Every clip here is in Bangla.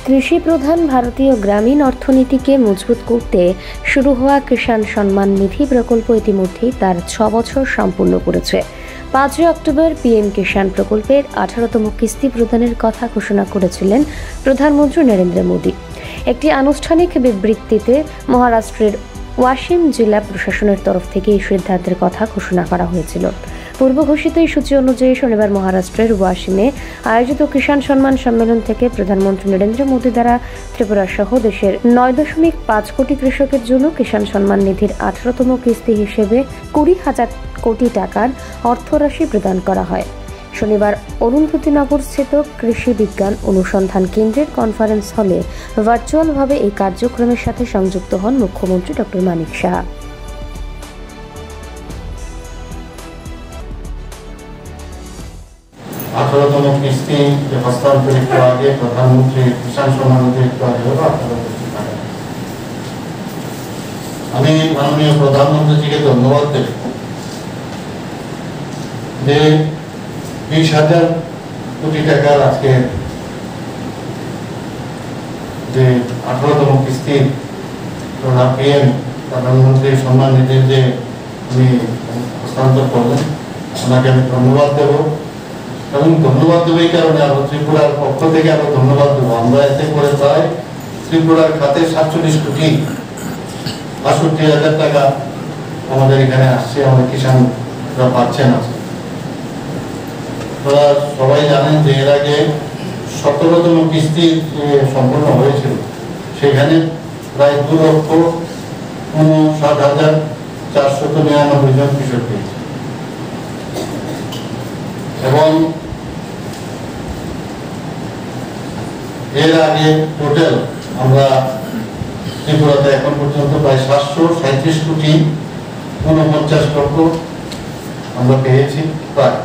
কৃষি প্রধান ভারতীয় গ্রামীণ অর্থনীতিকে মজবুত করতে শুরু হওয়া কিষাণ সম্মান নিধি প্রকল্প ইতিমধ্যেই তার 6 বছর সম্পূর্ণ করেছে। 5 অক্টোবর পিএম কিষাণ প্রকল্পের 18তম কিস্তি প্রদানের কথা ঘোষণা করেছিলেন প্রধানমন্ত্রী নরেন্দ্র মোদী। একটি আনুষ্ঠানিক বিবৃতিতে মহারাষ্ট্রের ওয়াশিম জেলা প্রশাসনের তরফ থেকে এই সিদ্ধান্তের কথা ঘোষণা করা হয়েছিল। পূর্ব ঘোষিত এই সূচি অনুযায়ী শনিবার মহারাষ্ট্রের ওয়াশিমে আয়োজিত কিষাণ সম্মান সম্মেলন থেকে প্রধানমন্ত্রী নরেন্দ্র মোদী দ্বারা ত্রিপুরা সহ দেশের 9.5 কোটি কৃষকের জন্য কিষাণ সম্মান নিধির 18তম কিস্তি হিসেবে 20,000 কোটি টাকার অর্থরাশি প্রদান করা হয়। শনিবার অরুন্ধতিনগর স্থিত কৃষি বিজ্ঞান অনুসন্ধান কেন্দ্রের কনফারেন্স হলে ভার্চুয়ালভাবে এই কার্যক্রমের সাথে সংযুক্ত হন মুখ্যমন্ত্রী ডক্টর মানিক সাহা। আঠারোতম কিস্তি হস্তান্তরিত আগে প্রধানমন্ত্রী কিষাণ সম্মান নিধি আমি মাননীয় প্রধানমন্ত্রীজিকে ধন্যবাদ দেব যে 20,000 কোটি টাকার আজকে যে 18তম কিস্তি পিএম প্রধানমন্ত্রী সম্মান নিধির যে উনি হস্তান্তর করলেন, ওনাকে আমি ধন্যবাদ দেব এবং ধন্যবাদ দেব এই কারণে আরো ত্রিপুরার পক্ষ থেকে আরো ধন্যবাদ দেবো। আমরা এতে করে প্রায় ত্রিপুরার খাতে 47,62,00,000 টাকা আমাদের এখানে আসছে, আমাদের কিষাণরা পাচ্ছেন। আপনারা সবাই জানেন যে এর আগে 17তম কিস্তি সম্পন্ন হয়েছিল, সেখানে প্রায় 2,59,499 জন কৃষক পেয়েছে এবং এর আগে টোটাল আমরা ত্রিপুরাতে এখন পর্যন্ত প্রায় 737,49,00,000 আমরা পেয়েছি প্রায়,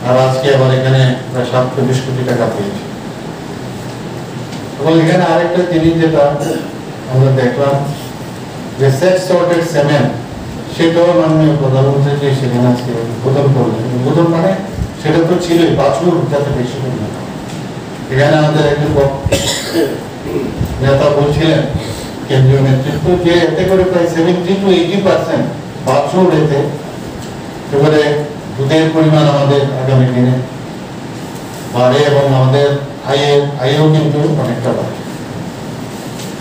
আর আজকে আবার এখানে প্রায় 27 কোটি টাকা পেয়েছি। এবং এখানে আরেকটা জিনিস যেটা আমরা দেখলাম যে সেট সর্টেড সিমেন্ট, সেটাও মাননীয় প্রধানমন্ত্রী যে সেখানে আজকে উদ্বোধন করলেন। উদ্বোধন মানে সেটা তো ছিলই, বাছুর যাতে বেশি পরিমাণ। এখানে আমাদের একজন নেতা বলছিলেন কেন্দ্রীয় নেতৃত্ব যে এতে করে প্রায় 70 to 80% বাছুর এতে এবারে দুধের পরিমাণ আমাদের আগামী দিনে বাড়ে এবং আমাদের আয়ও কিন্তু অনেকটা বাড়ে।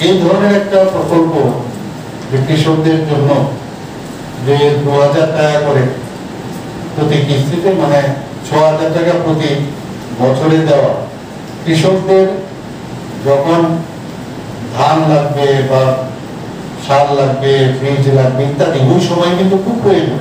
এই ধরনের একটা প্রকল্প কৃষকদের জন্য যে 2,000 টাকা করে প্রতি কিস্তিতে, মানে 6,000 টাকা প্রতি বছরে দেওয়া, কৃষকদের যখন ধান লাগবে বা সার লাগবে, বীজ লাগবে ইত্যাদি, ওই সময় কিন্তু খুব প্রয়োজন।